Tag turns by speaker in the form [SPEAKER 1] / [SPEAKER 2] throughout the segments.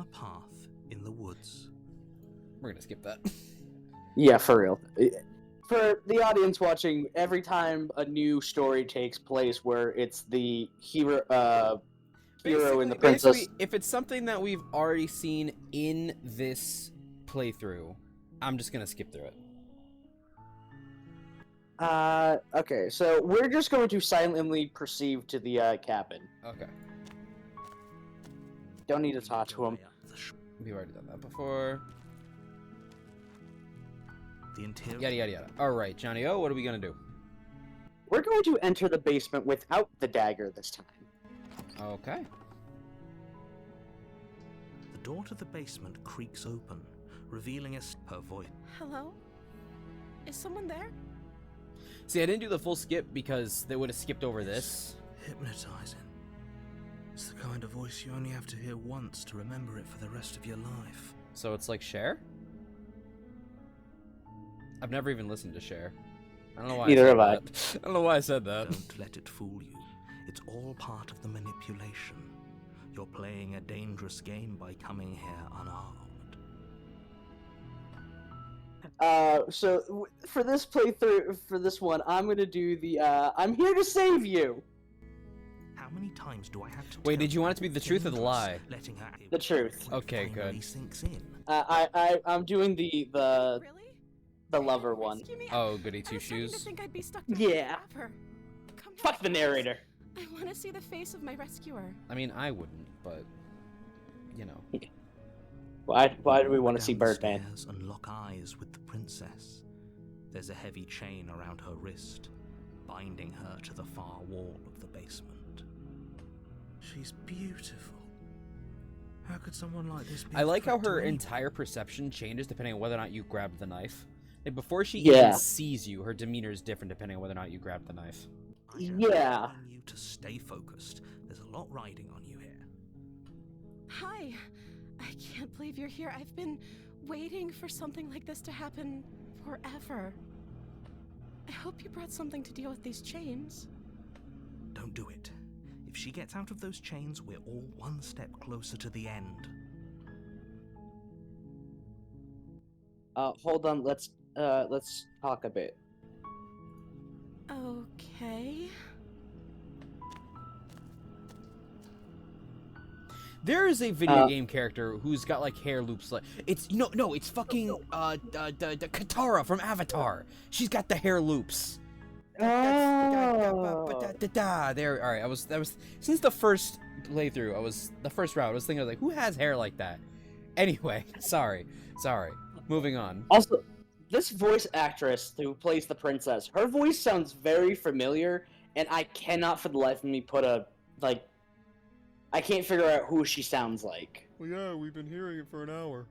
[SPEAKER 1] a path in the woods.
[SPEAKER 2] We're gonna skip that.
[SPEAKER 3] Yeah, for real. For the audience watching, every time a new story takes place where it's the hero and the princess.
[SPEAKER 2] Basically, if it's something that we've already seen in this playthrough, I'm just gonna skip through it.
[SPEAKER 3] Okay, so we're just going to silently proceed to the cabin.
[SPEAKER 2] Okay.
[SPEAKER 3] Don't need to talk to him.
[SPEAKER 2] We've already done that before.
[SPEAKER 1] The interior.
[SPEAKER 2] Yada yada yada. Alright, Johnny O, what are we gonna do?
[SPEAKER 3] We're going to enter the basement without the dagger this time.
[SPEAKER 2] Okay.
[SPEAKER 1] The door to the basement creaks open, revealing her voice.
[SPEAKER 4] Hello? Is someone there?
[SPEAKER 2] See, I didn't do the full skip because they would have skipped over this.
[SPEAKER 1] Hypnotizing. It's the kind of voice you only have to hear once to remember it for the rest of your life.
[SPEAKER 2] So it's like Cher? I've never even listened to Cher. I don't know why
[SPEAKER 3] Neither have
[SPEAKER 2] I don't know why I said that.
[SPEAKER 1] Don't let it fool you. It's all part of the manipulation. You're playing a dangerous game by coming here unarmed.
[SPEAKER 3] So for this playthrough, for this one, I'm gonna do the, I'm here to save you!
[SPEAKER 1] How many times do I have to
[SPEAKER 2] Wait,
[SPEAKER 1] tell
[SPEAKER 2] did you want it to be the truth or the lie?
[SPEAKER 1] Letting her
[SPEAKER 3] The truth.
[SPEAKER 2] Okay,
[SPEAKER 1] finally
[SPEAKER 2] good.
[SPEAKER 1] sinks in.
[SPEAKER 3] I'm doing the
[SPEAKER 4] Really?
[SPEAKER 3] lover one.
[SPEAKER 4] Rescue me?
[SPEAKER 2] Oh, goody
[SPEAKER 4] I
[SPEAKER 2] two
[SPEAKER 4] was starting to
[SPEAKER 2] shoes.
[SPEAKER 4] think I'd be stuck
[SPEAKER 3] Yeah.
[SPEAKER 4] forever. Come
[SPEAKER 3] Fuck
[SPEAKER 4] back,
[SPEAKER 3] the
[SPEAKER 4] please.
[SPEAKER 3] narrator.
[SPEAKER 4] I want to see the face of my rescuer.
[SPEAKER 2] I mean, I wouldn't, but you know.
[SPEAKER 3] Why do we
[SPEAKER 1] Walk
[SPEAKER 3] want to see
[SPEAKER 1] down the
[SPEAKER 3] Birdman?
[SPEAKER 1] stairs and lock eyes with the princess. There's a heavy chain around her wrist, binding her to the far wall of the basement. She's beautiful. How could someone like this be?
[SPEAKER 2] I like how
[SPEAKER 1] a threat to
[SPEAKER 2] her
[SPEAKER 1] anyone?
[SPEAKER 2] entire perception changes depending on whether or not you grab the knife. Like before she
[SPEAKER 3] Yeah.
[SPEAKER 2] even sees you, her demeanor is different depending on whether or not you grab the knife.
[SPEAKER 1] I am
[SPEAKER 3] Yeah.
[SPEAKER 1] telling you to stay focused. There's a lot riding on you here.
[SPEAKER 4] Hi. I can't believe you're here. I've been waiting for something like this to happen forever. I hope you brought something to deal with these chains.
[SPEAKER 1] Don't do it. If she gets out of those chains, we're all one step closer to the end.
[SPEAKER 3] Hold on, let's talk a bit.
[SPEAKER 4] Okay.
[SPEAKER 2] There is a video game character who's got like hair loops like it's it's fucking the Katara from Avatar. She's got the hair loops.
[SPEAKER 3] Oh.
[SPEAKER 2] There, all right. That was since the first playthrough. The first round. I was thinking like, who has hair like that? Anyway, sorry. Moving on.
[SPEAKER 3] Also, this voice actress who plays the princess, her voice sounds very familiar, and I cannot for the life of me I can't figure out who she sounds like.
[SPEAKER 2] Well, yeah, we've been hearing it for an hour.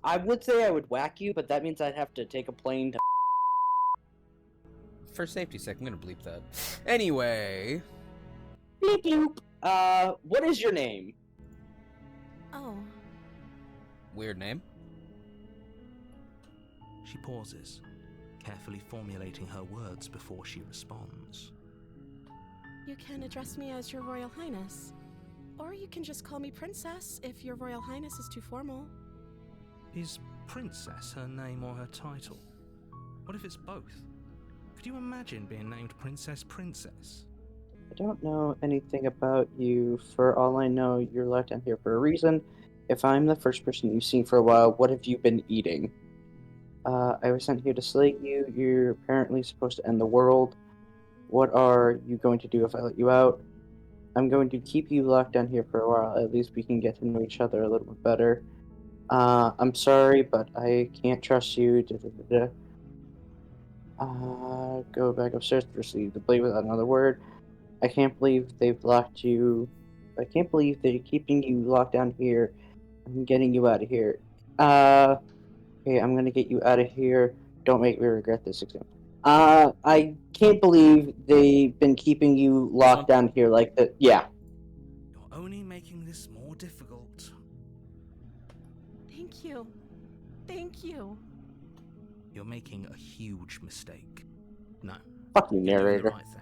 [SPEAKER 3] I would say I would whack you, but that means I'd have to take a plane to.
[SPEAKER 2] For safety's sake, I'm gonna bleep that. Anyway.
[SPEAKER 3] Beep boop. What is your name?
[SPEAKER 4] Oh.
[SPEAKER 2] Weird name.
[SPEAKER 1] She pauses, carefully formulating her words before she responds.
[SPEAKER 4] You can address me as Your Royal Highness. Or you can just call me Princess if Your Royal Highness is too formal.
[SPEAKER 1] Is Princess her name or her title? What if it's both? Could you imagine being named Princess?
[SPEAKER 3] I don't know anything about you. For all I know, you're left down here for a reason. If I'm the first person you've seen for a while, what have you been eating? I was sent here to slay you. You're apparently supposed to end the world. What are you going to do if I let you out? I'm going to keep you locked down here for a while. At least we can get to know each other a little bit better. I'm sorry, but I can't trust you. Go back upstairs to receive the blade without another word. I can't believe they've locked you. I can't believe they're keeping you locked down here. I'm getting you out of here. Okay, I'm gonna get you out of here. Don't make me regret this exam. I can't believe they've been keeping you locked down here like that. Yeah.
[SPEAKER 1] You're only making this more difficult.
[SPEAKER 4] Thank you. Thank you.
[SPEAKER 1] You're making a huge mistake. No.
[SPEAKER 3] Fuck you,
[SPEAKER 1] You're doing
[SPEAKER 3] narrator.
[SPEAKER 1] the right thing.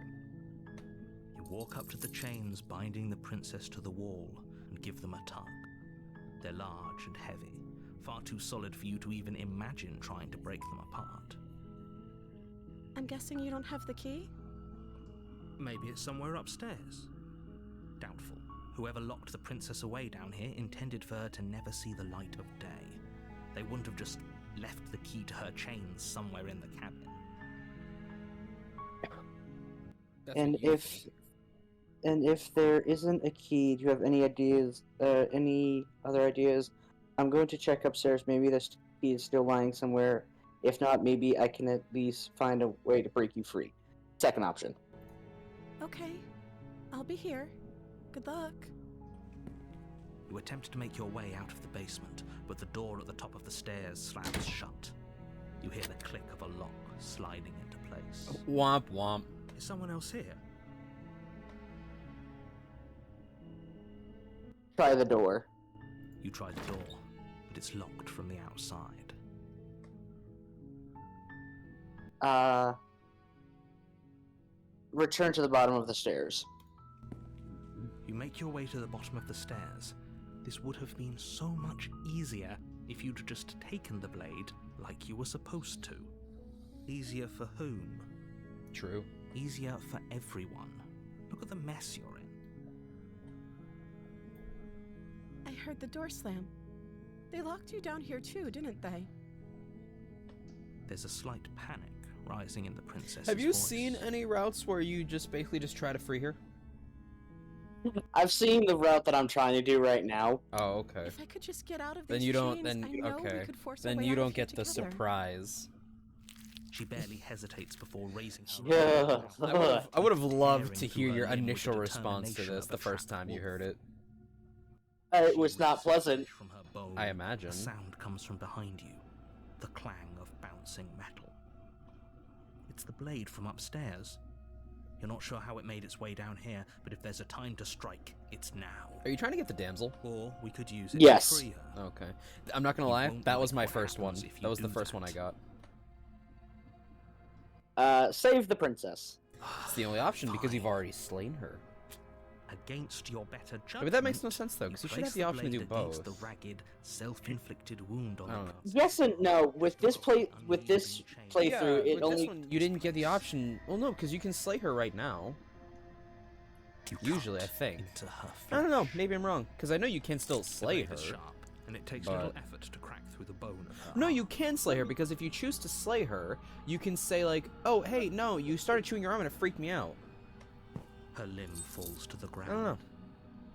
[SPEAKER 1] You walk up to the chains binding the princess to the wall and give them a tug. They're large and heavy, far too solid for you to even imagine trying to break them apart.
[SPEAKER 4] I'm guessing you don't have the key?
[SPEAKER 1] Maybe it's somewhere upstairs. Doubtful. Whoever locked the princess away down here intended for her to never see the light of day. They wouldn't have just left the key to her chains somewhere in the cabin.
[SPEAKER 2] That's
[SPEAKER 3] And
[SPEAKER 2] what you
[SPEAKER 3] if
[SPEAKER 2] think.
[SPEAKER 3] and if there isn't a key, do you have any ideas? Any other ideas? I'm going to check upstairs. Maybe this key is still lying somewhere. If not, maybe I can at least find a way to break you free. Second option.
[SPEAKER 4] Okay. I'll be here. Good luck.
[SPEAKER 1] You attempt to make your way out of the basement, but the door at the top of the stairs slams shut. You hear the click of a lock sliding into place.
[SPEAKER 2] Womp womp.
[SPEAKER 1] Is someone else here?
[SPEAKER 3] Try the door.
[SPEAKER 1] You try the door, but it's locked from the outside.
[SPEAKER 3] Return to the bottom of the stairs.
[SPEAKER 1] You make your way to the bottom of the stairs. This would have been so much easier if you'd just taken the blade like you were supposed to. Easier for whom?
[SPEAKER 2] True.
[SPEAKER 1] Easier for everyone. Look at the mess you're in.
[SPEAKER 4] I heard the door slam. They locked you down here too, didn't they?
[SPEAKER 1] There's a slight panic rising in the princess's
[SPEAKER 2] Have you
[SPEAKER 1] voice.
[SPEAKER 2] seen any routes where you just basically just try to free her?
[SPEAKER 3] I've seen the route that I'm trying to do right now.
[SPEAKER 2] Oh, okay.
[SPEAKER 4] If I could just get out of
[SPEAKER 2] Then
[SPEAKER 4] these
[SPEAKER 2] you don't.
[SPEAKER 4] chains,
[SPEAKER 2] Then
[SPEAKER 4] I know
[SPEAKER 2] okay.
[SPEAKER 4] we could force our
[SPEAKER 2] Then
[SPEAKER 4] way
[SPEAKER 2] you
[SPEAKER 4] out of
[SPEAKER 2] don't
[SPEAKER 4] here
[SPEAKER 2] get the
[SPEAKER 4] together.
[SPEAKER 2] surprise.
[SPEAKER 1] She barely hesitates before raising her
[SPEAKER 3] Yeah.
[SPEAKER 1] arm.
[SPEAKER 2] I would have loved to
[SPEAKER 1] Tearing
[SPEAKER 2] hear
[SPEAKER 1] through
[SPEAKER 2] your
[SPEAKER 1] her limb with
[SPEAKER 2] initial
[SPEAKER 1] the
[SPEAKER 2] response to
[SPEAKER 1] determination
[SPEAKER 2] this
[SPEAKER 1] of
[SPEAKER 2] the
[SPEAKER 1] a
[SPEAKER 2] first
[SPEAKER 1] trapped
[SPEAKER 2] time you
[SPEAKER 1] wolf.
[SPEAKER 2] heard it.
[SPEAKER 3] It
[SPEAKER 1] She
[SPEAKER 3] was not
[SPEAKER 1] rips
[SPEAKER 3] pleasant.
[SPEAKER 1] flesh from her bone.
[SPEAKER 2] I imagine.
[SPEAKER 1] A sound comes from behind you, the clang of bouncing metal. It's the blade from upstairs. You're not sure how it made its way down here, but if there's a time to strike, it's now.
[SPEAKER 2] Are you trying to get the damsel?
[SPEAKER 1] Or we could use it
[SPEAKER 3] Yes.
[SPEAKER 1] to free her.
[SPEAKER 2] Okay. I'm not gonna
[SPEAKER 1] You
[SPEAKER 2] lie,
[SPEAKER 1] won't
[SPEAKER 2] that was
[SPEAKER 1] like
[SPEAKER 2] my
[SPEAKER 1] what
[SPEAKER 2] first one.
[SPEAKER 1] happens if you
[SPEAKER 2] That was the
[SPEAKER 1] do
[SPEAKER 2] first one I
[SPEAKER 1] that.
[SPEAKER 2] got.
[SPEAKER 3] Save the princess.
[SPEAKER 2] It's the only option because you've
[SPEAKER 1] Fine.
[SPEAKER 2] already slain her.
[SPEAKER 1] Against your better judgment.
[SPEAKER 2] But that makes no sense though, because you should
[SPEAKER 1] place
[SPEAKER 2] have the option to do
[SPEAKER 1] blade against
[SPEAKER 2] both.
[SPEAKER 1] The ragged, self-inflicted wound on
[SPEAKER 2] I don't
[SPEAKER 1] the
[SPEAKER 2] know.
[SPEAKER 1] cut.
[SPEAKER 3] Yes and no. With this playthrough, it only.
[SPEAKER 2] You didn't get the option. Well, no, because you can slay her right now.
[SPEAKER 1] You
[SPEAKER 2] Usually, I
[SPEAKER 1] cut
[SPEAKER 2] think.
[SPEAKER 1] into her
[SPEAKER 2] I don't know.
[SPEAKER 1] flesh.
[SPEAKER 2] Maybe I'm wrong, because I know you can still
[SPEAKER 1] The
[SPEAKER 2] slay
[SPEAKER 1] blade
[SPEAKER 2] her.
[SPEAKER 1] is sharp, and it takes
[SPEAKER 2] but-
[SPEAKER 1] little effort to crack through the bone of her
[SPEAKER 2] No,
[SPEAKER 1] arm.
[SPEAKER 2] you can slay her because if you choose to slay her, you can say like, "Oh, hey, no, you started chewing your arm and it freaked me out."
[SPEAKER 1] Her limb falls to the ground.
[SPEAKER 2] I don't know.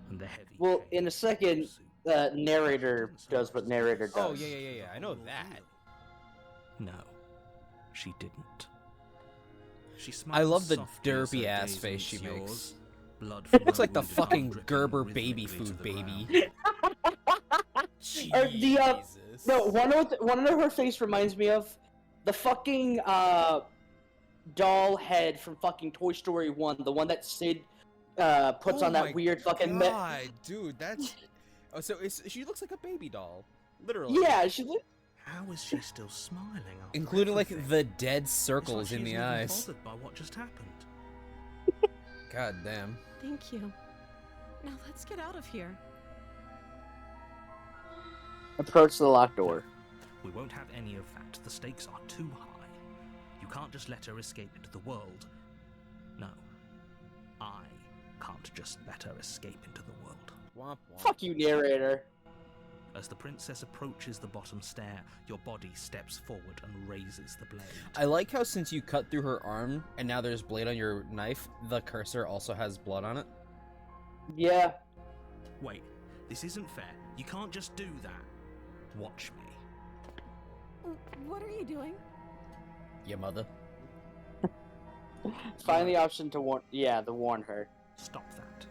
[SPEAKER 1] And the heavy
[SPEAKER 3] Well,
[SPEAKER 1] chain
[SPEAKER 3] in a second,
[SPEAKER 1] pursues.
[SPEAKER 3] narrator does what narrator does.
[SPEAKER 2] Oh yeah. I know that.
[SPEAKER 1] No, she didn't. She
[SPEAKER 2] I love the
[SPEAKER 1] softly as her
[SPEAKER 2] derpy ass
[SPEAKER 1] gaze
[SPEAKER 2] face
[SPEAKER 1] meets
[SPEAKER 2] she
[SPEAKER 1] yours.
[SPEAKER 2] makes.
[SPEAKER 1] Blood from
[SPEAKER 2] Looks
[SPEAKER 1] her
[SPEAKER 2] like the
[SPEAKER 1] wounded
[SPEAKER 2] fucking
[SPEAKER 1] arm dripping
[SPEAKER 2] Gerber
[SPEAKER 1] rhythmically
[SPEAKER 2] baby
[SPEAKER 1] to
[SPEAKER 2] food
[SPEAKER 1] the
[SPEAKER 2] baby.
[SPEAKER 1] ground.
[SPEAKER 2] Jesus.
[SPEAKER 3] No, one of her face reminds me of the fucking doll head from fucking Toy Story 1, the one that Sid puts on that weird fucking
[SPEAKER 2] God, dude, that's. Oh, so she looks like a baby doll, literally.
[SPEAKER 3] Yeah, she look.
[SPEAKER 1] How is she still smiling? After
[SPEAKER 2] Including like
[SPEAKER 1] everything?
[SPEAKER 2] the dead
[SPEAKER 1] It's
[SPEAKER 2] circles
[SPEAKER 1] like
[SPEAKER 2] in
[SPEAKER 1] she
[SPEAKER 2] the
[SPEAKER 1] isn't even
[SPEAKER 2] eyes.
[SPEAKER 1] bothered by what just happened.
[SPEAKER 2] God damn.
[SPEAKER 4] Thank you. Now let's get out of here.
[SPEAKER 3] Approach the locked door.
[SPEAKER 1] We won't have any of that. The stakes are too high. You can't just let her escape into the world. No. I can't just let her escape into the world.
[SPEAKER 2] Womp womp.
[SPEAKER 3] Fuck you, narrator.
[SPEAKER 1] As the princess approaches the bottom stair, your body steps forward and raises the blade.
[SPEAKER 2] I like how since you cut through her arm and now there's blade on your knife, the cursor also has blood on it.
[SPEAKER 3] Yeah.
[SPEAKER 1] Wait, this isn't fair. You can't just do that. Watch me.
[SPEAKER 4] What are you doing?
[SPEAKER 2] Your mother.
[SPEAKER 3] Find the option to warn. Yeah, to warn her.
[SPEAKER 1] Stop that.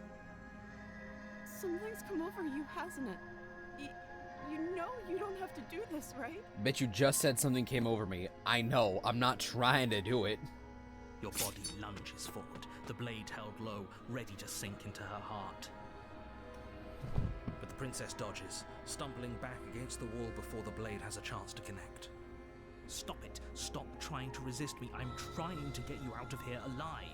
[SPEAKER 4] Something's come over you, hasn't it? You know you don't have to do this, right?
[SPEAKER 2] Bet you just said something came over me. I know. I'm not trying to do it.
[SPEAKER 1] Your body lunges forward, the blade held low, ready to sink into her heart. But the princess dodges, stumbling back against the wall before the blade has a chance to connect. Stop it. Stop trying to resist me. I'm trying to get you out of here alive.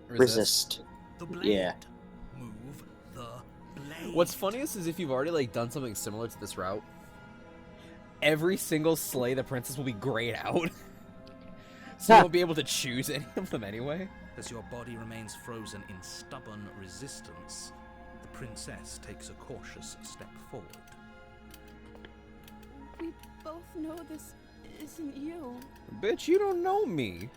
[SPEAKER 3] Resist.
[SPEAKER 1] The blade.
[SPEAKER 3] Yeah.
[SPEAKER 1] Move the blade.
[SPEAKER 2] What's funniest is if you've already like done something similar to this route, every single slay the princess will be grayed out. So you won't be able to choose any of them anyway.
[SPEAKER 1] As your body remains frozen in stubborn resistance, the princess takes a cautious step forward.
[SPEAKER 4] We both know this isn't you.
[SPEAKER 2] Bitch, you don't know me.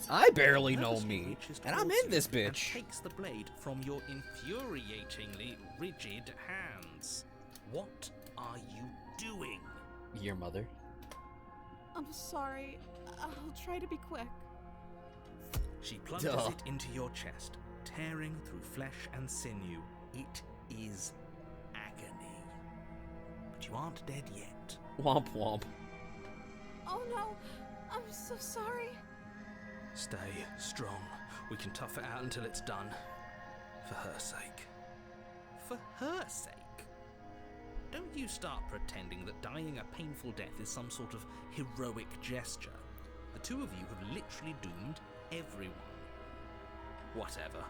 [SPEAKER 2] I barely know
[SPEAKER 1] Nervously
[SPEAKER 2] me,
[SPEAKER 1] reaches
[SPEAKER 2] and I'm
[SPEAKER 1] towards
[SPEAKER 2] in this
[SPEAKER 1] you and
[SPEAKER 2] bitch.
[SPEAKER 1] takes the blade from your infuriatingly rigid hands. What are you doing?
[SPEAKER 2] Your mother.
[SPEAKER 4] I'm sorry. I'll try to be quick.
[SPEAKER 1] She plunges
[SPEAKER 2] Duh.
[SPEAKER 1] it into your chest, tearing through flesh and sinew. It is agony. But you aren't dead yet.
[SPEAKER 2] Womp womp.
[SPEAKER 4] Oh no, I'm so sorry.
[SPEAKER 1] Stay strong. We can tough it out until it's done. For her sake. For her sake? Don't you start pretending that dying a painful death is some sort of heroic gesture. The two of you have literally doomed everyone. Whatever.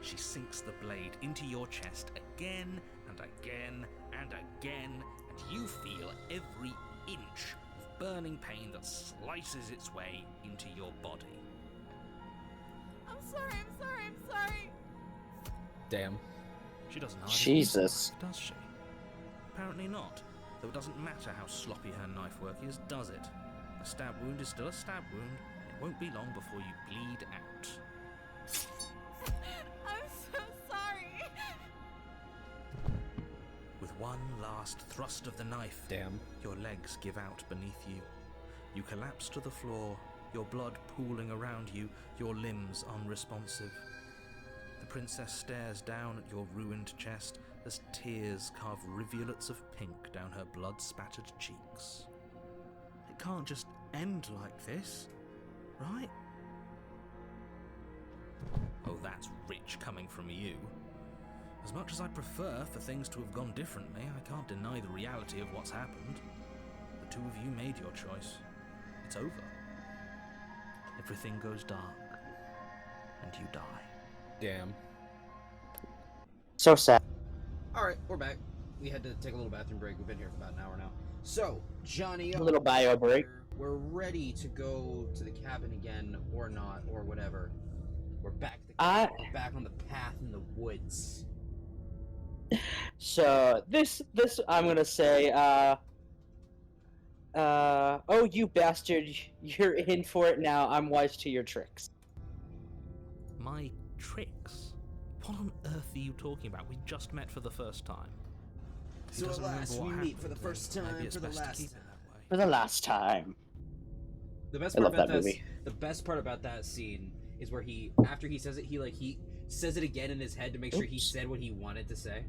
[SPEAKER 1] She sinks the blade into your chest again and again and again, and you feel every inch of burning pain that slices its way into your body.
[SPEAKER 4] I'm sorry.
[SPEAKER 2] Damn.
[SPEAKER 1] She doesn't hide
[SPEAKER 3] Jesus.
[SPEAKER 1] it, does she? Apparently not. Though it doesn't matter how sloppy her knife work is, does it? A stab wound is still a stab wound. It won't be long before you bleed out.
[SPEAKER 4] I'm so sorry.
[SPEAKER 1] With one last thrust of the knife,
[SPEAKER 2] Damn.
[SPEAKER 1] your legs give out beneath you. You collapse to the floor, your blood pooling around you, your limbs unresponsive. The princess stares down at your ruined chest as tears carve rivulets of pink down her blood-spattered cheeks. It can't just end like this, right? Oh, that's rich coming from you. As much as I'd prefer for things to have gone differently, I can't deny the reality of what's happened. The two of you made your choice. It's over. Everything goes dark, and you die.
[SPEAKER 2] Damn.
[SPEAKER 3] So sad.
[SPEAKER 2] Alright, we're back. We had to take a little bathroom break. We've been here for about an hour now. So, Johnny,
[SPEAKER 3] A little bio break.
[SPEAKER 2] we're ready to go to the cabin again, or not, or whatever. We're back. We're back on the path in the woods.
[SPEAKER 3] So this I'm gonna say, oh you bastard, you're in for it now. I'm wise to your tricks.
[SPEAKER 1] My tricks? What on earth are you talking about? We just met for the first time. He
[SPEAKER 2] So
[SPEAKER 1] doesn't
[SPEAKER 2] at last,
[SPEAKER 1] remember what
[SPEAKER 2] we meet for the
[SPEAKER 1] happened,
[SPEAKER 2] first
[SPEAKER 1] and
[SPEAKER 2] time,
[SPEAKER 1] maybe it's
[SPEAKER 2] for the
[SPEAKER 1] best to
[SPEAKER 2] last
[SPEAKER 1] keep
[SPEAKER 2] time.
[SPEAKER 1] it that way.
[SPEAKER 3] For the last time.
[SPEAKER 2] The best
[SPEAKER 3] I
[SPEAKER 2] part
[SPEAKER 3] love
[SPEAKER 2] about
[SPEAKER 3] that movie.
[SPEAKER 2] The best part about that scene is where he, after he says it, he says it again in his head to make sure he
[SPEAKER 3] Oops.
[SPEAKER 2] said what he wanted to say.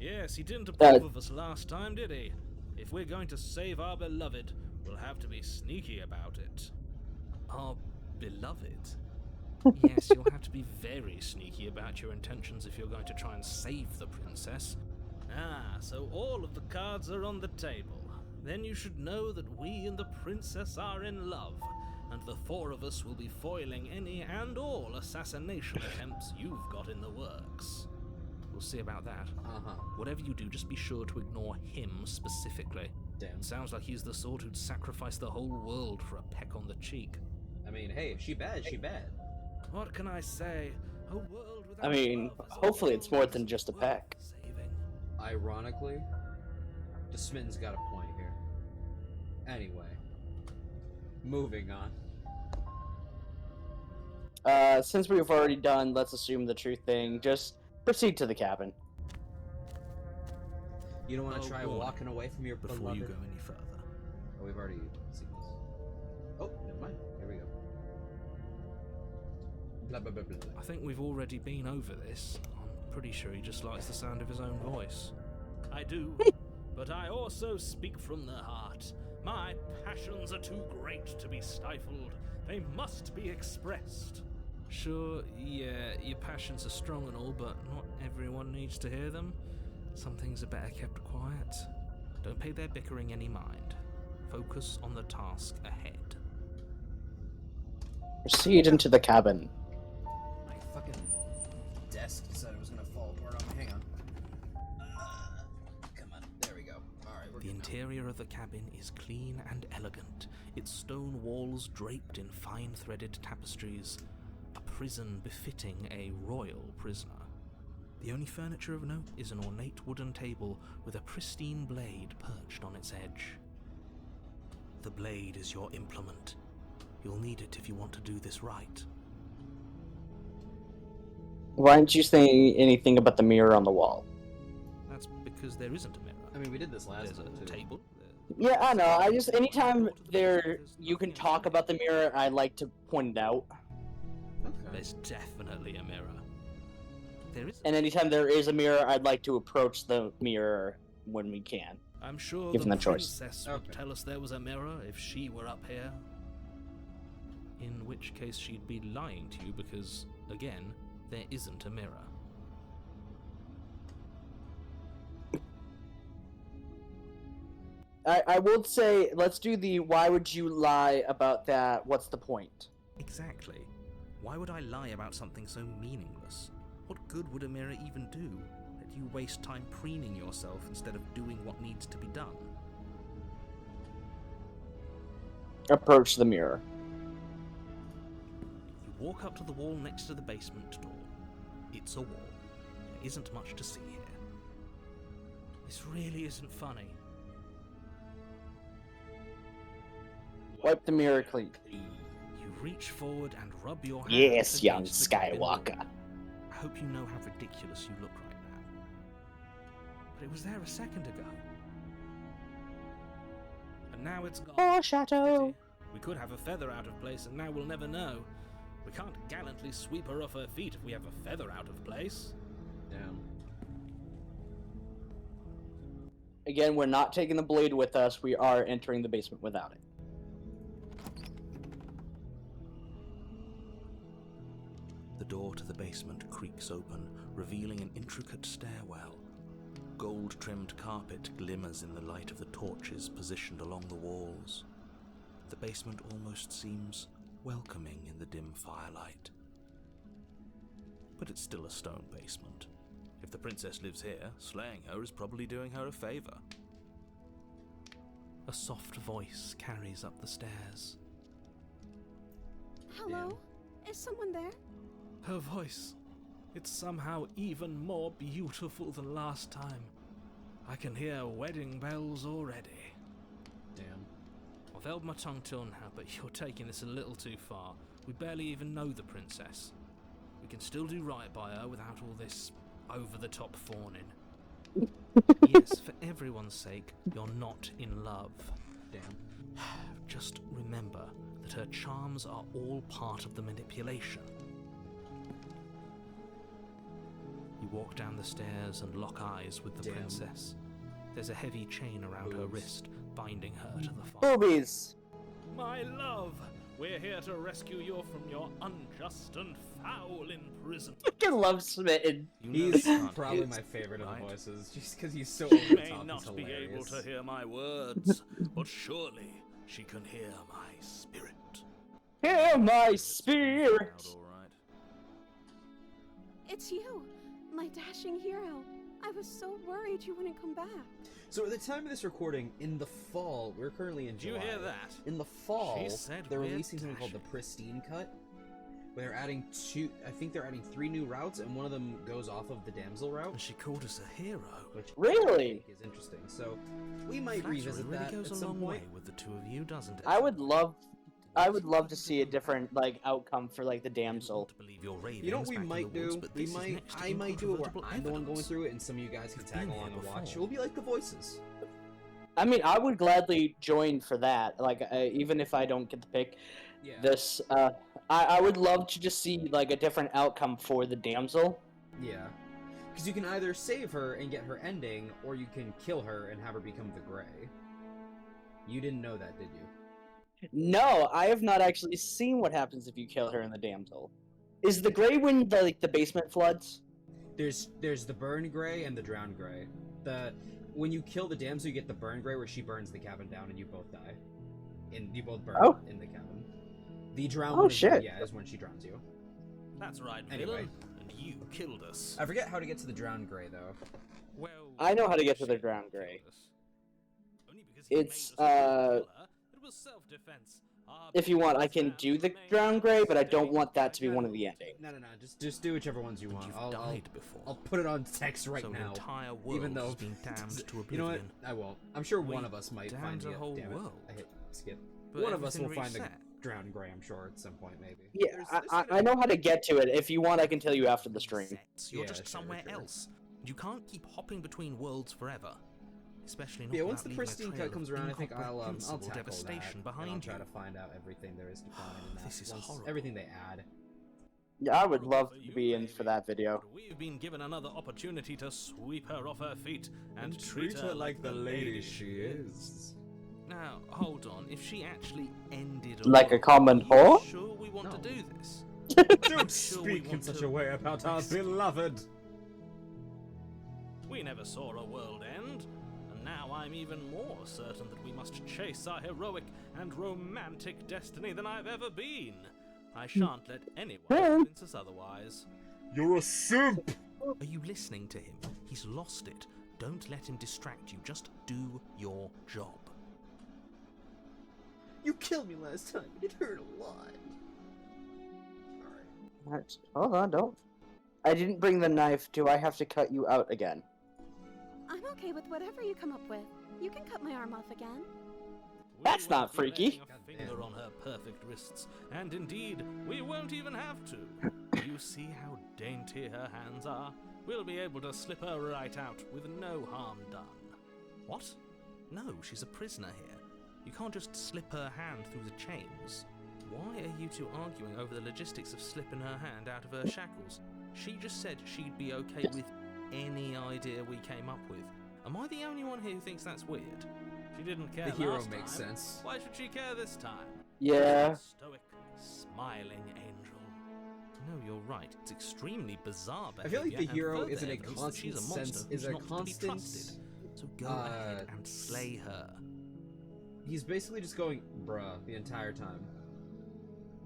[SPEAKER 1] Yes, he didn't approve of us last time, did he? If we're going to save our beloved, we'll have to be sneaky about it. Our beloved? Yes, you'll have to be very sneaky about your intentions if you're going to try and save the princess. Ah, so all of the cards are on the table. Then you should know that we and the princess are in love, and the four of us will be foiling any and all assassination attempts you've got in the works. We'll see about that.
[SPEAKER 2] Uh-huh.
[SPEAKER 1] Whatever you do, just be sure to ignore him specifically.
[SPEAKER 2] Damn.
[SPEAKER 1] Sounds like he's the sort who'd sacrifice the whole world for a peck on the cheek.
[SPEAKER 2] I mean, hey, if she bad, she bad.
[SPEAKER 1] What can I say? A world without
[SPEAKER 3] I mean,
[SPEAKER 1] love is a
[SPEAKER 3] hopefully it's
[SPEAKER 1] world
[SPEAKER 3] more than just a
[SPEAKER 1] worth
[SPEAKER 3] peck.
[SPEAKER 1] saving.
[SPEAKER 2] Ironically, the Smith's got a point here. Anyway, moving on.
[SPEAKER 3] Since we've already done, let's assume the truth thing. Just proceed to the cabin.
[SPEAKER 2] You don't want to try
[SPEAKER 1] warning,
[SPEAKER 2] walking away from your
[SPEAKER 1] before
[SPEAKER 2] beloved?
[SPEAKER 1] you go any further.
[SPEAKER 2] Oh, we've already seen this. Oh, never mind. Here we go. Blah, blah, blah, blah, blah.
[SPEAKER 1] I think we've already been over this. I'm pretty sure he just likes the sound of his own voice. I do, but I also speak from the heart. My passions are too great to be stifled. They must be expressed. Sure, yeah, your passions are strong and all, but not everyone needs to hear them. Some things are better kept quiet. Don't pay their bickering any mind. Focus on the task ahead.
[SPEAKER 3] Proceed into the cabin.
[SPEAKER 1] I the cabin is clean and elegant, its stone walls draped in fine-threaded tapestries, a prison befitting a royal prisoner. The only furniture of note is an ornate wooden table with a pristine blade perched on its edge. The blade is your implement. You'll need it if you want to do this right.
[SPEAKER 3] Why didn't you say anything about the mirror on the wall?
[SPEAKER 1] That's because there isn't a mirror.
[SPEAKER 2] I mean, we did this last
[SPEAKER 1] There's
[SPEAKER 2] time,
[SPEAKER 1] a
[SPEAKER 2] too.
[SPEAKER 1] table.
[SPEAKER 3] Yeah, I know. I just anytime you can talk about the mirror, I like to point it out.
[SPEAKER 2] Okay.
[SPEAKER 1] There's definitely a mirror. There is.
[SPEAKER 3] And anytime there is a mirror, I'd like to approach the mirror when we can.
[SPEAKER 1] I'm sure
[SPEAKER 3] Given
[SPEAKER 1] the
[SPEAKER 3] the choice.
[SPEAKER 1] princess would
[SPEAKER 2] Okay.
[SPEAKER 1] tell us there was a mirror if she were up here. In which case she'd be lying to you because, again, there isn't a mirror.
[SPEAKER 3] I would say, let's do the why would you lie about that, what's the point?
[SPEAKER 1] Exactly. Why would I lie about something so meaningless? What good would a mirror even do? That you waste time preening yourself instead of doing what needs to be done.
[SPEAKER 3] Approach the mirror.
[SPEAKER 1] You walk up to the wall next to the basement door. It's a wall. There isn't much to see here. This really isn't funny.
[SPEAKER 3] Wipe the mirror clean.
[SPEAKER 1] You reach forward and rub your hand
[SPEAKER 3] Yes, young
[SPEAKER 1] against the cabin wall.
[SPEAKER 3] Skywalker.
[SPEAKER 1] I hope you know how ridiculous you look right now. But it was there a second ago. And now it's gone.
[SPEAKER 3] Oh, Chateau.
[SPEAKER 1] Pity. We could have a feather out of place and now we'll never know. We can't gallantly sweep her off her feet if we have a feather out of place.
[SPEAKER 2] Damn.
[SPEAKER 3] Again, we're not taking the blade with us. We are entering the basement without it.
[SPEAKER 1] The door to the basement creaks open, revealing an intricate stairwell. Gold-trimmed carpet glimmers in the light of the torches positioned along the walls. The basement almost seems welcoming in the dim firelight. But it's still a stone basement. If the princess lives here, slaying her is probably doing her a favor. A soft voice carries up the stairs.
[SPEAKER 4] Hello? Is someone there?
[SPEAKER 1] Her voice. It's somehow even more beautiful than last time. I can hear wedding bells already.
[SPEAKER 2] Damn.
[SPEAKER 1] I've held my tongue till now, but you're taking this a little too far. We barely even know the princess. We can still do right by her without all this over-the-top fawning. Yes, for everyone's sake, you're not in love.
[SPEAKER 2] Damn.
[SPEAKER 1] Just remember that her charms are all part of the manipulation. You walk down the stairs and lock eyes with the
[SPEAKER 2] Damn.
[SPEAKER 1] princess. There's a heavy chain around her
[SPEAKER 2] Boobs.
[SPEAKER 1] wrist, binding her to the fire.
[SPEAKER 3] Boobies.
[SPEAKER 1] My love, we're here to rescue you from your unjust and foul imprisonment.
[SPEAKER 3] I love Smitten.
[SPEAKER 1] You know
[SPEAKER 2] He's
[SPEAKER 1] you can't
[SPEAKER 2] probably
[SPEAKER 1] hear
[SPEAKER 2] my
[SPEAKER 1] this,
[SPEAKER 2] favorite of
[SPEAKER 1] right?
[SPEAKER 2] the voices, just because he's so
[SPEAKER 1] She
[SPEAKER 2] over the
[SPEAKER 1] may
[SPEAKER 2] top.
[SPEAKER 1] not
[SPEAKER 2] He's
[SPEAKER 1] be able
[SPEAKER 2] hilarious.
[SPEAKER 1] to hear my words, but surely she can hear my spirit.
[SPEAKER 3] Hear my spirit.
[SPEAKER 1] Out all right.
[SPEAKER 4] It's you, my dashing hero. I was so worried you wouldn't come back.
[SPEAKER 2] So at the time of this recording, in the fall, we're currently in
[SPEAKER 1] Did you
[SPEAKER 2] July.
[SPEAKER 1] hear that?
[SPEAKER 2] In the fall,
[SPEAKER 1] She said
[SPEAKER 2] they're
[SPEAKER 1] we're
[SPEAKER 2] releasing something called the
[SPEAKER 1] dashing.
[SPEAKER 2] Pristine Cut, where they're adding I think they're adding 3 new routes, and one of them goes off of the Damsel route,
[SPEAKER 1] And she called us a hero.
[SPEAKER 2] which
[SPEAKER 3] Really?
[SPEAKER 2] I think is interesting. So we might
[SPEAKER 1] Flattery
[SPEAKER 2] revisit
[SPEAKER 1] really
[SPEAKER 2] that
[SPEAKER 1] goes
[SPEAKER 2] at
[SPEAKER 1] a
[SPEAKER 2] some
[SPEAKER 1] long
[SPEAKER 2] point.
[SPEAKER 1] way with the two of you, doesn't it?
[SPEAKER 3] I would love to see a different outcome for the damsel.
[SPEAKER 1] To believe your ravings
[SPEAKER 2] You know what we
[SPEAKER 1] back in
[SPEAKER 2] might
[SPEAKER 1] the woods,
[SPEAKER 2] do?
[SPEAKER 1] but
[SPEAKER 2] We
[SPEAKER 1] this is
[SPEAKER 2] might
[SPEAKER 1] next to
[SPEAKER 2] I might do it where
[SPEAKER 1] incontrovertible
[SPEAKER 2] I'm the one going
[SPEAKER 1] evidence.
[SPEAKER 2] through it, and some of you guys can
[SPEAKER 1] You've
[SPEAKER 2] tag
[SPEAKER 1] been
[SPEAKER 2] along
[SPEAKER 1] here
[SPEAKER 2] and watch.
[SPEAKER 1] before.
[SPEAKER 2] It'll be like the voices.
[SPEAKER 3] I mean, I would gladly join for that. Even if I don't get the pick,
[SPEAKER 2] Yeah.
[SPEAKER 3] this I would love to just see a different outcome for the damsel.
[SPEAKER 2] Yeah. Because you can either save her and get her ending, or you can kill her and have her become the Grey. You didn't know that, did you?
[SPEAKER 3] No, I have not actually seen what happens if you kill her in the damsel. Is the gray when the basement floods?
[SPEAKER 2] There's the Burn Grey and the Drown Grey. When you kill the damsel, you get the Burn Grey, where she burns the cabin down and you both die. You both burn
[SPEAKER 3] Oh.
[SPEAKER 2] in the cabin. The Drown
[SPEAKER 3] Oh,
[SPEAKER 2] one is,
[SPEAKER 3] shit.
[SPEAKER 2] is when she drowns you.
[SPEAKER 1] That's right,
[SPEAKER 2] Anyway.
[SPEAKER 1] villain. And you killed us.
[SPEAKER 2] I forget how to get to the Drown Grey, though.
[SPEAKER 1] Well,
[SPEAKER 3] I know how to get to the
[SPEAKER 1] she
[SPEAKER 3] Drowned
[SPEAKER 1] killed
[SPEAKER 3] Grey.
[SPEAKER 1] us. Only because
[SPEAKER 3] it's
[SPEAKER 1] It was self-defense.
[SPEAKER 3] if you want, I can do the Drowned Grey, but I don't want that to be one of the endings.
[SPEAKER 2] No, just do whichever ones you want.
[SPEAKER 1] You've
[SPEAKER 2] I'll
[SPEAKER 1] died before.
[SPEAKER 2] I'll put it on text right
[SPEAKER 1] So
[SPEAKER 2] now.
[SPEAKER 1] an entire world
[SPEAKER 2] Even though
[SPEAKER 1] has been damned to oblivion.
[SPEAKER 2] You know what? I won't. I'm sure one
[SPEAKER 1] We
[SPEAKER 2] of us might
[SPEAKER 1] damned
[SPEAKER 2] find
[SPEAKER 1] the
[SPEAKER 2] it.
[SPEAKER 1] whole
[SPEAKER 2] Damn it.
[SPEAKER 1] world.
[SPEAKER 2] I hit skip.
[SPEAKER 1] But
[SPEAKER 2] One of us will
[SPEAKER 1] everything
[SPEAKER 2] find the
[SPEAKER 1] reset.
[SPEAKER 2] Drowned Grey, I'm sure, at some point, maybe.
[SPEAKER 3] Yeah, I know how to get to it. If you want, I can tell you after the stream.
[SPEAKER 1] Resets. You're
[SPEAKER 2] Yeah,
[SPEAKER 1] just
[SPEAKER 2] sure,
[SPEAKER 1] somewhere
[SPEAKER 2] sure.
[SPEAKER 1] else. You can't keep hopping between worlds forever. Especially not
[SPEAKER 2] Yeah, once
[SPEAKER 1] without
[SPEAKER 2] the
[SPEAKER 1] leaving a
[SPEAKER 2] pristine
[SPEAKER 1] trail
[SPEAKER 2] cut comes
[SPEAKER 1] of
[SPEAKER 2] around, I think I'll
[SPEAKER 1] incomprehensible
[SPEAKER 2] tackle that.
[SPEAKER 1] devastation
[SPEAKER 2] And
[SPEAKER 1] behind
[SPEAKER 2] I'll try
[SPEAKER 1] you.
[SPEAKER 2] to find out everything there is to find in that.
[SPEAKER 1] This is
[SPEAKER 2] Once
[SPEAKER 1] horrible.
[SPEAKER 2] everything they add.
[SPEAKER 3] Yeah, I would
[SPEAKER 1] Horrible
[SPEAKER 3] love
[SPEAKER 1] for
[SPEAKER 3] to
[SPEAKER 1] you,
[SPEAKER 3] be in
[SPEAKER 1] maybe,
[SPEAKER 3] for that video.
[SPEAKER 1] but we've been given another opportunity to sweep her off her feet and treat her like the lady she is. Now, hold on. If she actually ended
[SPEAKER 3] Like a
[SPEAKER 1] world,
[SPEAKER 3] common
[SPEAKER 1] are you
[SPEAKER 3] whore?
[SPEAKER 1] sure we want
[SPEAKER 2] No.
[SPEAKER 1] to do this?
[SPEAKER 2] Don't
[SPEAKER 1] sure we
[SPEAKER 2] speak in
[SPEAKER 1] want
[SPEAKER 2] such
[SPEAKER 1] to
[SPEAKER 2] a way about our
[SPEAKER 1] rescue-
[SPEAKER 2] beloved.
[SPEAKER 1] We never saw a world end, and now I'm even more certain that we must chase our heroic and romantic destiny than I've ever been. I shan't let anyone convince us otherwise.
[SPEAKER 2] You're a simp!
[SPEAKER 1] Are you listening to him? He's lost it. Don't let him distract you. Just do your job.
[SPEAKER 2] You killed me last time. It hurt a lot.
[SPEAKER 3] Alright, hold on, don't. I didn't bring the knife. Do I have to cut you out again?
[SPEAKER 4] I'm okay with whatever you come up with. You can cut my arm off again.
[SPEAKER 3] That's
[SPEAKER 1] We
[SPEAKER 3] not
[SPEAKER 1] won't be
[SPEAKER 3] freaky.
[SPEAKER 1] laying a finger on her perfect wrists, and indeed, we won't even have to. You see how dainty her hands are? We'll be able to slip her right out with no harm done. What? No, she's a prisoner here. You can't just slip her hand through the chains. Why are you two arguing over the logistics of slipping her hand out of her shackles? She just said she'd be okay with any idea we came up with. Am I the only one here who thinks that's weird? She didn't care
[SPEAKER 2] The hero
[SPEAKER 1] last
[SPEAKER 2] makes
[SPEAKER 1] time.
[SPEAKER 2] sense.
[SPEAKER 1] Why should she care this time?
[SPEAKER 3] Yeah.
[SPEAKER 1] Stoic, smiling angel. No, you're right. It's extremely bizarre
[SPEAKER 2] I feel like
[SPEAKER 1] behavior
[SPEAKER 2] the
[SPEAKER 1] and
[SPEAKER 2] hero
[SPEAKER 1] further
[SPEAKER 2] is in a
[SPEAKER 1] evidence that she's
[SPEAKER 2] constant
[SPEAKER 1] monster
[SPEAKER 2] sense,
[SPEAKER 1] who's
[SPEAKER 2] is a
[SPEAKER 1] not to be
[SPEAKER 2] constant.
[SPEAKER 1] trusted. So go ahead and slay her.
[SPEAKER 2] He's basically just going, bruh, the entire time.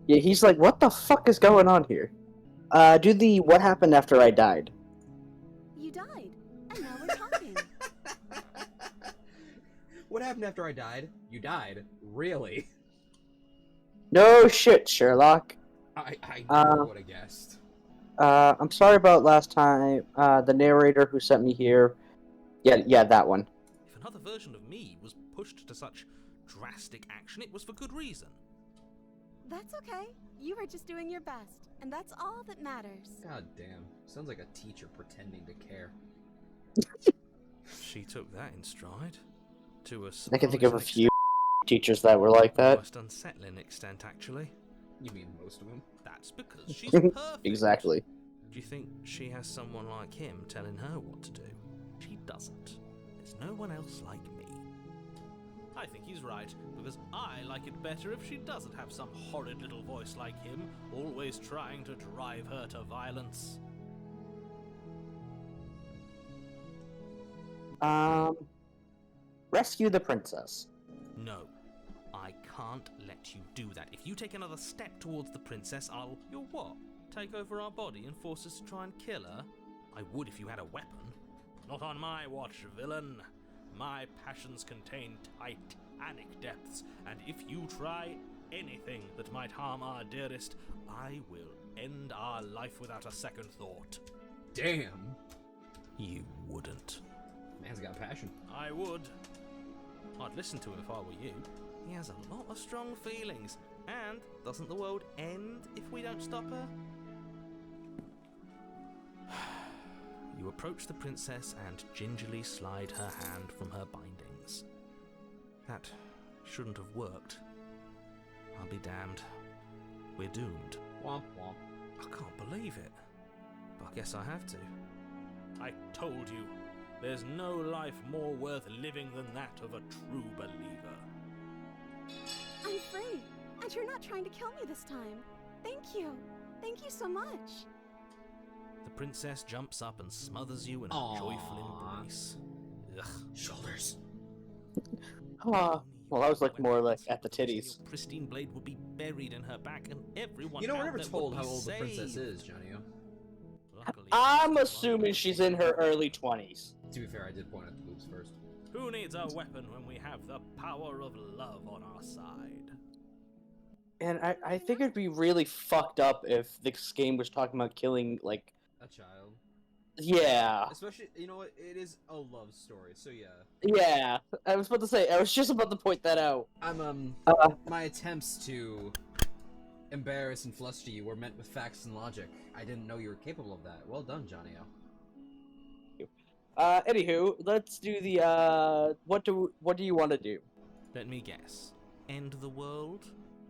[SPEAKER 3] Yeah, he's like, what the fuck is going on here? Do the what happened after I died.
[SPEAKER 4] You died, and now we're talking.
[SPEAKER 2] What happened after I died? You died. Really?
[SPEAKER 3] No shit, Sherlock.
[SPEAKER 2] I never would have guessed.
[SPEAKER 3] I'm sorry about last time. The narrator who sent me here. Yeah, that one.
[SPEAKER 1] If another version of me was pushed to such drastic action, it was for good reason.
[SPEAKER 4] That's okay. You were just doing your best, and that's all that matters.
[SPEAKER 2] God damn. Sounds like a teacher pretending to care.
[SPEAKER 1] She took that in stride. To a
[SPEAKER 3] I can think of a
[SPEAKER 1] surprising
[SPEAKER 3] few teachers that were like that.
[SPEAKER 1] Almost unsettling extent, actually.
[SPEAKER 2] You mean most of them?
[SPEAKER 1] That's because she's perfect.
[SPEAKER 3] Exactly.
[SPEAKER 1] Do you think she has someone like him telling her what to do? She doesn't. There's no one else like me. I think he's right, because I like it better if she doesn't have some horrid little voice like him, always trying to drive her to violence.
[SPEAKER 3] Rescue the princess.
[SPEAKER 1] No, I can't let you do that. If you take another step towards the princess, You'll what? Take over our body and force us to try and kill her? I would if you had a weapon. Not on my watch, villain. My passions contain titanic depths, and if you try anything that might harm our dearest, I will end our life without a second thought.
[SPEAKER 2] Damn.
[SPEAKER 1] You wouldn't.
[SPEAKER 2] Man's got passion.
[SPEAKER 1] I would. I'd listen to him if I were you. He has a lot of strong feelings. And doesn't the world end if we don't stop her? You approach the princess and gingerly slide her hand from her bindings. That shouldn't have worked. I'll be damned. We're doomed.
[SPEAKER 2] Womp womp.
[SPEAKER 1] I can't believe it. But I guess I have to. I told you, there's no life more worth living than that of a true believer.
[SPEAKER 4] I'm free, and you're not trying to kill me this time. Thank you. Thank you so much.
[SPEAKER 1] The princess jumps up and smothers you in a
[SPEAKER 2] Aww.
[SPEAKER 1] joyful embrace. Ugh.
[SPEAKER 2] Shoulders.
[SPEAKER 3] Well, I was looking more like at the
[SPEAKER 1] Your
[SPEAKER 3] titties.
[SPEAKER 1] pristine blade would be buried in her back, and everyone.
[SPEAKER 2] You know, we're
[SPEAKER 1] out
[SPEAKER 2] never
[SPEAKER 1] there
[SPEAKER 2] told
[SPEAKER 1] would
[SPEAKER 2] how
[SPEAKER 1] be
[SPEAKER 2] old the princess
[SPEAKER 1] saved.
[SPEAKER 2] is, Johnny.
[SPEAKER 1] Luckily,
[SPEAKER 3] I'm
[SPEAKER 1] she's
[SPEAKER 3] assuming she's in her early 20s.
[SPEAKER 2] To be fair, I did point at the boobs first.
[SPEAKER 1] Who Who needs a weapon when we have the power of love on our side?
[SPEAKER 3] And I think it'd be really fucked up if this game was talking about killing, like...
[SPEAKER 2] A child.
[SPEAKER 3] Yeah.
[SPEAKER 2] Especially, you know what? It is a love story, so yeah.
[SPEAKER 3] Yeah. I was about to say, I was just about to point that out.
[SPEAKER 2] My attempts to embarrass and fluster you were meant with facts and logic. I didn't know you were capable of that. Well done, Johnny.
[SPEAKER 3] Anywho, let's do the, what do you want to do?
[SPEAKER 1] Let me guess. End the world?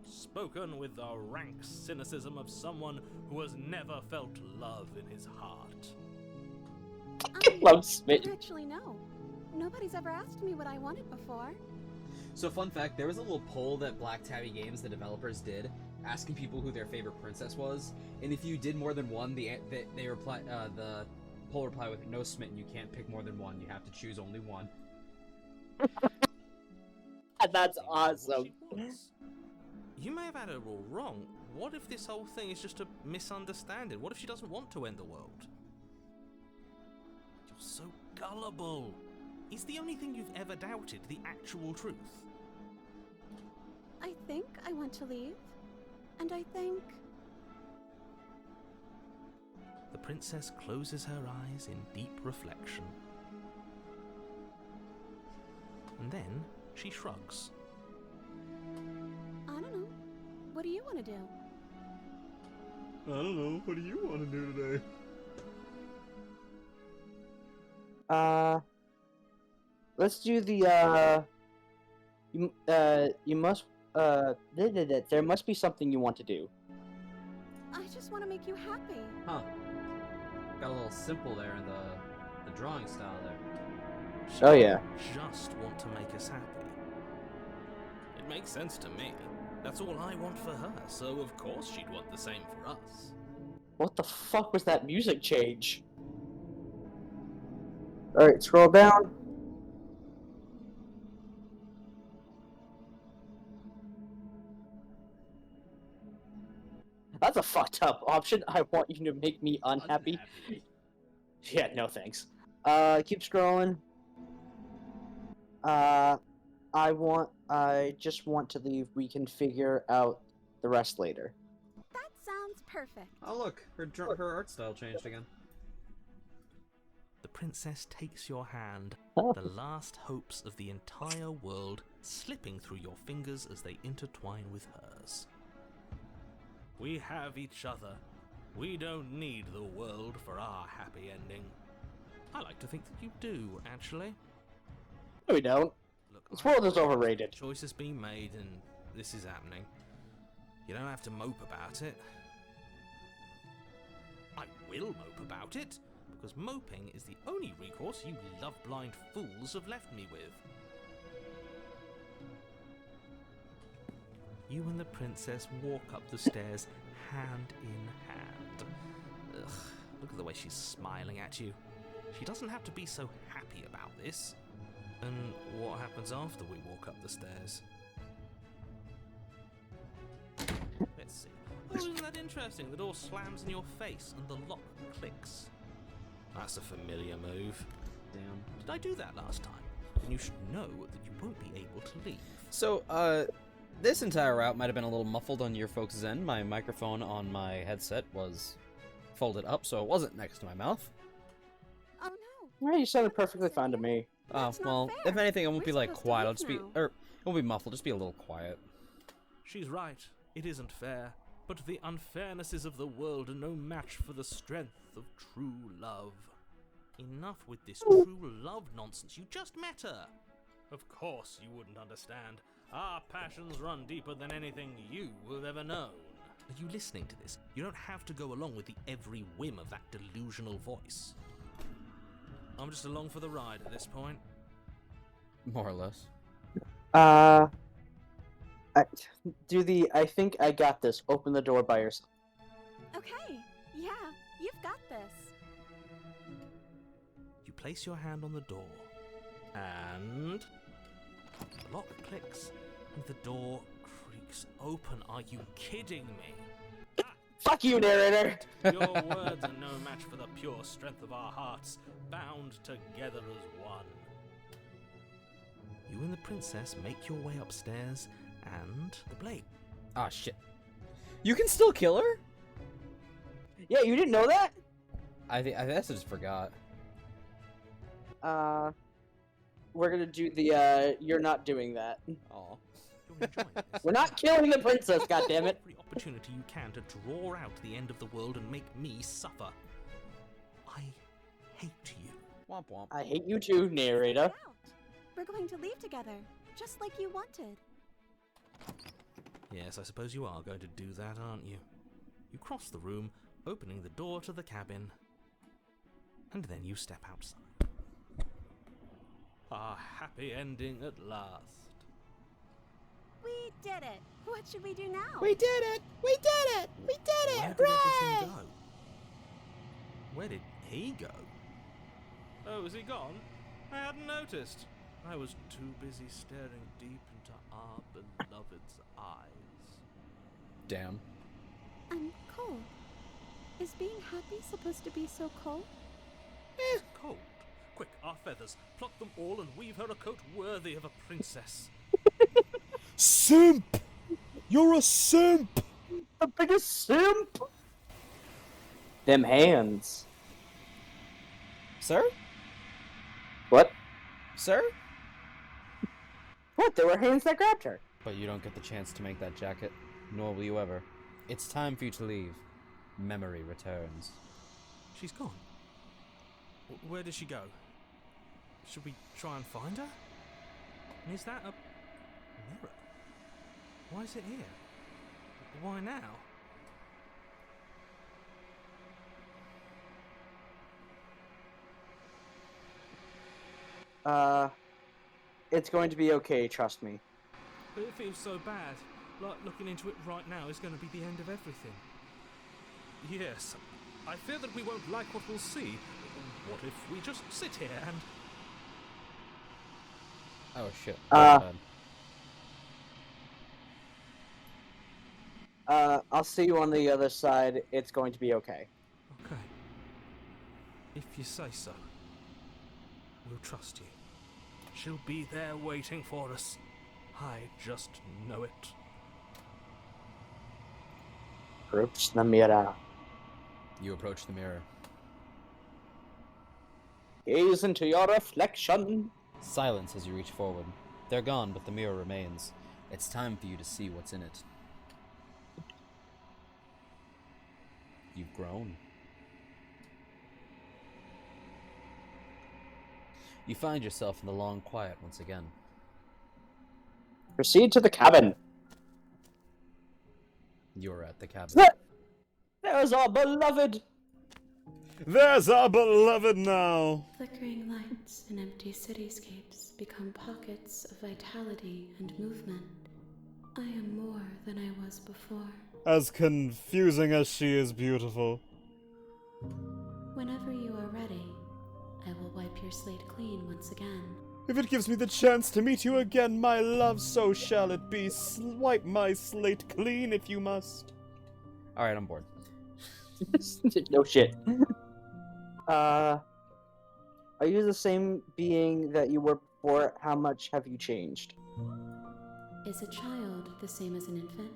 [SPEAKER 1] Spoken with the rank cynicism of someone who has never felt love in his heart.
[SPEAKER 3] Love smitten.
[SPEAKER 4] Actually, no. Nobody's ever asked me what I wanted before.
[SPEAKER 2] So, fun fact, there was a little poll that Black Tabby Games, the developers, did, asking people who their favorite princess was, and if you did more than one, the poll replied with, "No, Smitten, you can't pick more than one. You have to choose only one."
[SPEAKER 3] That's awesome.
[SPEAKER 1] You may have had her all wrong. What if this whole thing is just a misunderstanding? What if she doesn't want to end the world? You're so gullible. Is the only thing you've ever doubted the actual truth?
[SPEAKER 4] I think I want to leave. And I think...
[SPEAKER 1] The princess closes her eyes in deep reflection. And then she shrugs.
[SPEAKER 4] I don't know. What do you want to do?
[SPEAKER 2] I don't know. What do you want to do today?
[SPEAKER 3] Let's do the, you must, there must be something you want to do.
[SPEAKER 4] I just want to make you happy.
[SPEAKER 2] Huh. Got a little simple there in the drawing style there.
[SPEAKER 1] She
[SPEAKER 3] Oh, yeah.
[SPEAKER 1] just want to make us happy. It makes sense to me. That's all I want for her, so of course she'd want the same for us.
[SPEAKER 3] What the fuck was that music change? Alright, scroll down. That's a fucked up option. I want you to make me unhappy. Yeah, no thanks. Keep scrolling. I just want to leave. We can figure out the rest later.
[SPEAKER 4] That sounds perfect.
[SPEAKER 2] Oh look, her art style changed again.
[SPEAKER 1] The princess takes your hand,
[SPEAKER 3] Oh.
[SPEAKER 1] the last hopes of the entire world slipping through your fingers as they intertwine with hers. We have each other. We don't need the world for our happy ending. I like to think that you do, actually.
[SPEAKER 3] No, we don't.
[SPEAKER 1] Look,
[SPEAKER 3] This world is overrated.
[SPEAKER 1] Choice has been made and this is happening. You don't have to mope about it. I will mope about it, because moping is the only recourse you love-blind fools have left me with. You and the princess walk up the stairs hand in hand. Ugh, look at the way she's smiling at you. She doesn't have to be so happy about this. And what happens after we walk up the stairs? Let's see. Oh, isn't that interesting? The door slams in your face and the lock clicks. That's a familiar move.
[SPEAKER 2] Damn.
[SPEAKER 1] Did I do that last time? Then you should know that you won't be able to leave.
[SPEAKER 2] So, this entire route might have been a little muffled on your folks' end. My microphone on my headset was folded up, so it wasn't next to my mouth.
[SPEAKER 4] Oh no.
[SPEAKER 3] Yeah, you sounded perfectly fine to me.
[SPEAKER 2] Oh,
[SPEAKER 4] That's not
[SPEAKER 2] well,
[SPEAKER 4] fair.
[SPEAKER 2] if anything, it won't
[SPEAKER 4] We're
[SPEAKER 2] be like
[SPEAKER 4] supposed to
[SPEAKER 2] quiet.
[SPEAKER 4] leave
[SPEAKER 2] I'll just be,
[SPEAKER 4] now.
[SPEAKER 2] it won't be muffled. Just be a little quiet.
[SPEAKER 1] She's right. It isn't fair. But the unfairnesses of the world are no match for the strength of true love. Enough with this true love nonsense. You just met her. Of course you wouldn't understand. Our passions run deeper than anything you have ever known. Are you listening to this? You don't have to go along with the every whim of that delusional voice. I'm just along for the ride at this point.
[SPEAKER 2] More or less.
[SPEAKER 3] I think I got this. Open the door by yourself.
[SPEAKER 4] Okay. Yeah, you've got this.
[SPEAKER 1] You place your hand on the door, and the lock clicks, and the door creaks open. Are you kidding me?
[SPEAKER 3] Fuck you, narrator!
[SPEAKER 1] Your words are no match for the pure strength of our hearts, bound together as one. You and the princess make your way upstairs, and the blade.
[SPEAKER 2] Ah, shit. You can still kill her?
[SPEAKER 3] Yeah, you didn't know that?
[SPEAKER 2] I guess I just forgot.
[SPEAKER 3] We're gonna do the, you're not doing that.
[SPEAKER 2] Aw.
[SPEAKER 1] You're enjoying this.
[SPEAKER 3] We're not killing the princess, goddammit!
[SPEAKER 1] Every opportunity you can to draw out the end of the world and make me suffer. I hate you.
[SPEAKER 2] Womp womp.
[SPEAKER 3] I hate you too, narrator.
[SPEAKER 5] Out. We're going to leave together, just like you wanted.
[SPEAKER 1] Yes, I suppose you are going to do that, aren't you? You cross the room, opening the door to the cabin, and then you step outside. A happy ending at last.
[SPEAKER 5] We did it. What should we do now?
[SPEAKER 2] We did it! We did it! We did
[SPEAKER 1] Where
[SPEAKER 2] it!
[SPEAKER 1] did
[SPEAKER 2] Hooray!
[SPEAKER 1] everything go? Where did he go? Oh, is he gone? I hadn't noticed. I was too busy staring deep into our beloved's eyes.
[SPEAKER 2] Damn.
[SPEAKER 5] I'm cold. Is being happy supposed to be so cold?
[SPEAKER 1] Cold. Quick, our feathers. Pluck them all and weave her a coat worthy of a princess.
[SPEAKER 2] Simp! You're a simp!
[SPEAKER 3] The biggest simp! Them hands.
[SPEAKER 2] Sir?
[SPEAKER 3] What?
[SPEAKER 2] Sir?
[SPEAKER 3] What? There were hands that grabbed her.
[SPEAKER 2] But you don't get the chance to make that jacket, nor will you ever. It's time for you to leave. Memory returns.
[SPEAKER 1] She's gone. Where did she go? Should we try and find her? And is that a mirror? Why is it here? Why now?
[SPEAKER 3] It's going to be okay, trust me.
[SPEAKER 1] But it feels so bad. Like looking into it right now is going to be the end of everything. Yes, I fear that we won't like what we'll see. What if we just sit here and...
[SPEAKER 2] Oh shit.
[SPEAKER 3] I'll see you on the other side. It's going to be okay.
[SPEAKER 1] Okay. If you say so. We'll trust you. She'll be there waiting for us. I just know it.
[SPEAKER 3] Approach the mirror.
[SPEAKER 2] You approach the mirror.
[SPEAKER 3] Gaze into your reflection.
[SPEAKER 2] Silence as you reach forward. They're gone, but the mirror remains. It's time for you to see what's in it. You've grown. You find yourself in the long quiet once again.
[SPEAKER 3] Proceed to the cabin.
[SPEAKER 2] You're at the cabin.
[SPEAKER 3] There's our beloved.
[SPEAKER 2] There's our beloved now!
[SPEAKER 4] Flickering lights and empty cityscapes become pockets of vitality and movement. I am more than I was before.
[SPEAKER 6] As confusing as she is beautiful.
[SPEAKER 4] Whenever you are ready, I will wipe your slate clean once again.
[SPEAKER 6] If it gives me the chance to meet you again, my love, so shall it be. Wipe my slate clean if you must.
[SPEAKER 2] Alright, I'm bored.
[SPEAKER 3] No shit. Are you the same being that you were before? How much have you changed?
[SPEAKER 4] Is a child the same as an infant?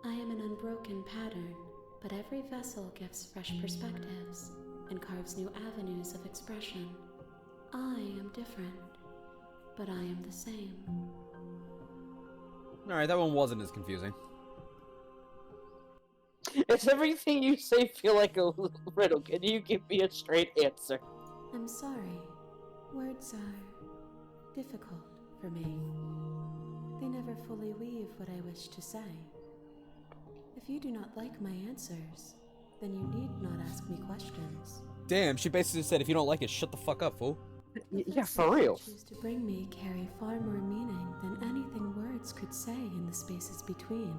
[SPEAKER 4] I am an unbroken pattern, but every vessel gives fresh perspectives and carves new avenues of expression. I am different, but I am the same.
[SPEAKER 2] Alright, that one wasn't as confusing.
[SPEAKER 3] It's everything you say feel like a riddle. Can you give me a straight answer?
[SPEAKER 4] I'm sorry. Words are difficult for me. They never fully weave what I wish to say. If you do not like my answers, then you need not ask me questions.
[SPEAKER 2] Damn, she basically said if you don't like it, shut the fuck up, fool.
[SPEAKER 3] Yeah, for real.
[SPEAKER 4] Choose to bring me carry far more meaning than anything words could say in the spaces between.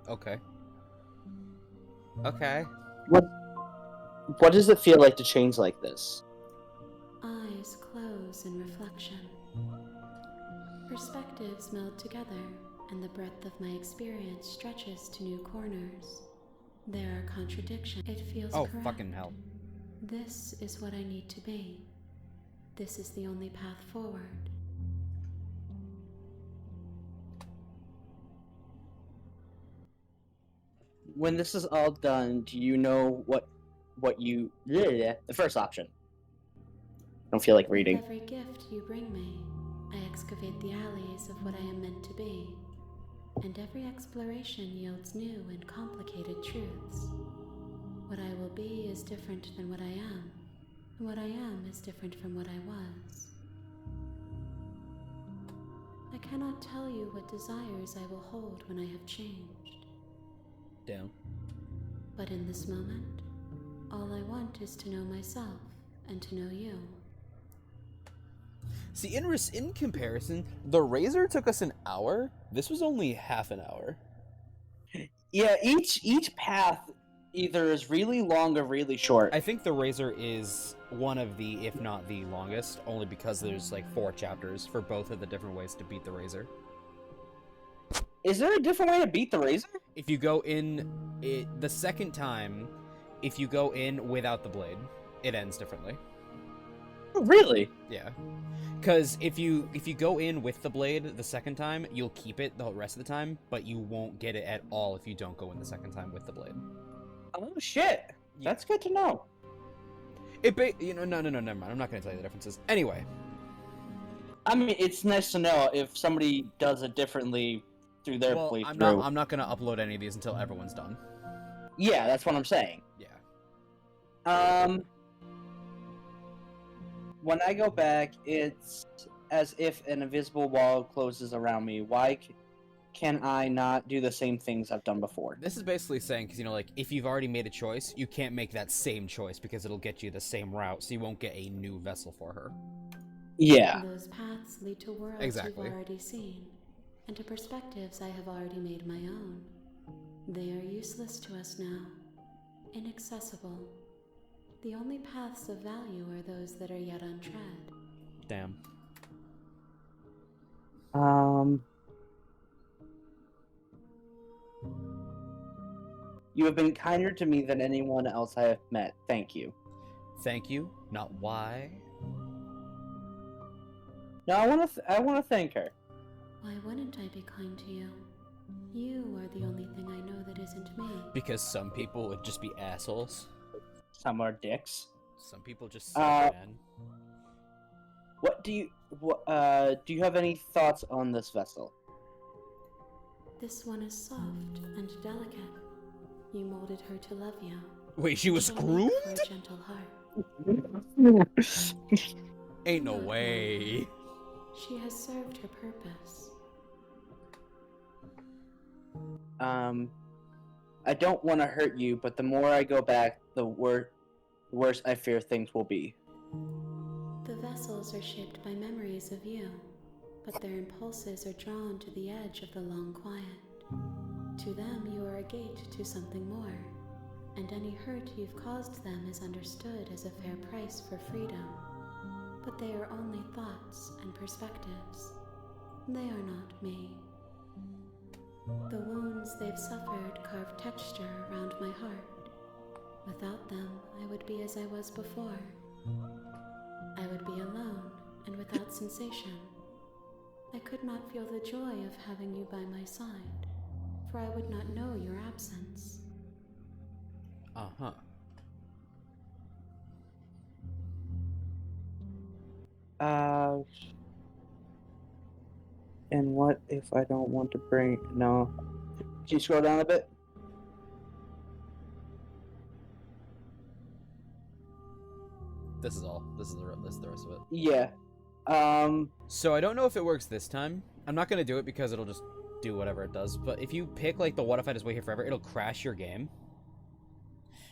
[SPEAKER 2] Okay. Okay.
[SPEAKER 3] What does it feel like to change like this?
[SPEAKER 4] Eyes close in reflection. Perspectives meld together, and the breadth of my experience stretches to new corners. There are contradictions. It feels correct.
[SPEAKER 2] Fucking hell.
[SPEAKER 4] This is what I need to be. This is the only path forward.
[SPEAKER 3] when this is all done, do you know what you... Yeah, the first option. I don't feel like reading.
[SPEAKER 7] With every gift you bring me, I excavate the alleys of what I am meant to be, and every exploration yields new and complicated truths. What I will be is different than what I am, and what I am is different from what I was. I cannot tell you what desires I will hold when I have changed.
[SPEAKER 2] Damn.
[SPEAKER 7] But in this moment, all I want is to know myself and to know you.
[SPEAKER 2] See, in comparison, the Razor took us an hour. This was only half an hour.
[SPEAKER 3] Yeah, each path either is really long or really short.
[SPEAKER 2] I think the Razor is one of the, if not the longest, only because there's like 4 chapters for both of the different ways to beat the Razor.
[SPEAKER 3] Is there a different way to beat the Razor?
[SPEAKER 2] If you go in the second time, if you go in without the blade, it ends differently.
[SPEAKER 3] Really?
[SPEAKER 2] Yeah. Because if you go in with the blade the second time, you'll keep it the rest of the time, but you won't get it at all if you don't go in the second time with the blade.
[SPEAKER 3] Oh shit! That's good to know.
[SPEAKER 2] No, never mind. I'm not going to tell you the differences. Anyway.
[SPEAKER 3] I mean, it's nice to know if somebody does it differently through their playthrough.
[SPEAKER 2] I'm not going to upload any of these until everyone's done.
[SPEAKER 3] Yeah, that's what I'm saying.
[SPEAKER 2] Yeah.
[SPEAKER 3] When I go back, it's as if an invisible wall closes around me. Why can I not do the same things I've done before?
[SPEAKER 2] This is basically saying, because, like, if you've already made a choice, you can't make that same choice because it'll get you the same route, so you won't get a new vessel for her.
[SPEAKER 3] Yeah.
[SPEAKER 7] Those paths lead to worlds
[SPEAKER 2] Exactly.
[SPEAKER 7] you've already seen, and to perspectives I have already made my own. They are useless to us now, inaccessible. The only paths of value are those that are yet untread.
[SPEAKER 2] Damn.
[SPEAKER 3] You have been kinder to me than anyone else I have met. Thank you.
[SPEAKER 2] Thank you, not why.
[SPEAKER 3] No, I want to thank her.
[SPEAKER 7] Why wouldn't I be kind to you? You are the only thing I know that isn't me.
[SPEAKER 2] Because some people would just be assholes.
[SPEAKER 3] Some are dicks.
[SPEAKER 2] Some people just suck, man.
[SPEAKER 3] Do you have any thoughts on this vessel?
[SPEAKER 7] This one is soft and delicate. You molded her to love you.
[SPEAKER 2] Wait, she was
[SPEAKER 7] For
[SPEAKER 2] groomed?
[SPEAKER 7] a gentle heart.
[SPEAKER 2] Ain't no way.
[SPEAKER 7] She has served her purpose.
[SPEAKER 3] I don't want to hurt you, but the more I go back, the worse I fear things will be.
[SPEAKER 7] The vessels are shaped by memories of you, but their impulses are drawn to the edge of the long quiet. To them, you are a gate to something more, and any hurt you've caused them is understood as a fair price for freedom. But they are only thoughts and perspectives. They are not me. The wounds they've suffered carve texture around my heart. Without them, I would be as I was before. I would be alone and without sensation. I could not feel the joy of having you by my side, for I would not know your absence.
[SPEAKER 2] Uh-huh.
[SPEAKER 3] And what if I don't want to bring... No. Can you scroll down a bit?
[SPEAKER 2] This is all. This is the rest of it.
[SPEAKER 3] Yeah.
[SPEAKER 2] So I don't know if it works this time. I'm not gonna do it because it'll just do whatever it does. But if you pick like the what if I just wait here forever, it'll crash your game.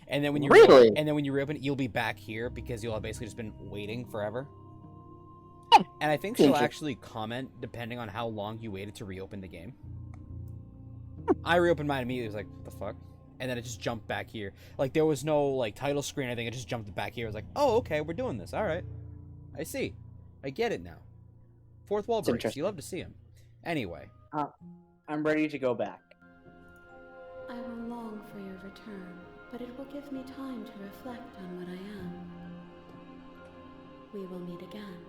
[SPEAKER 2] And then when you reopen it, you'll be back here because you'll have basically just been waiting forever. And I think she'll actually comment depending on how long you waited to reopen the game. I reopened mine immediately. It was like, what the fuck? And then it just jumped back here. Like, there was no, like, title screen or anything. It just jumped back here. It was like, oh, okay, we're doing this. All right. I see. I get it now. Fourth wall breaks. You love to see him. Anyway.
[SPEAKER 3] I'm ready to go back.
[SPEAKER 7] I will long for your return, but it will give me time to reflect on what I am. We will meet again.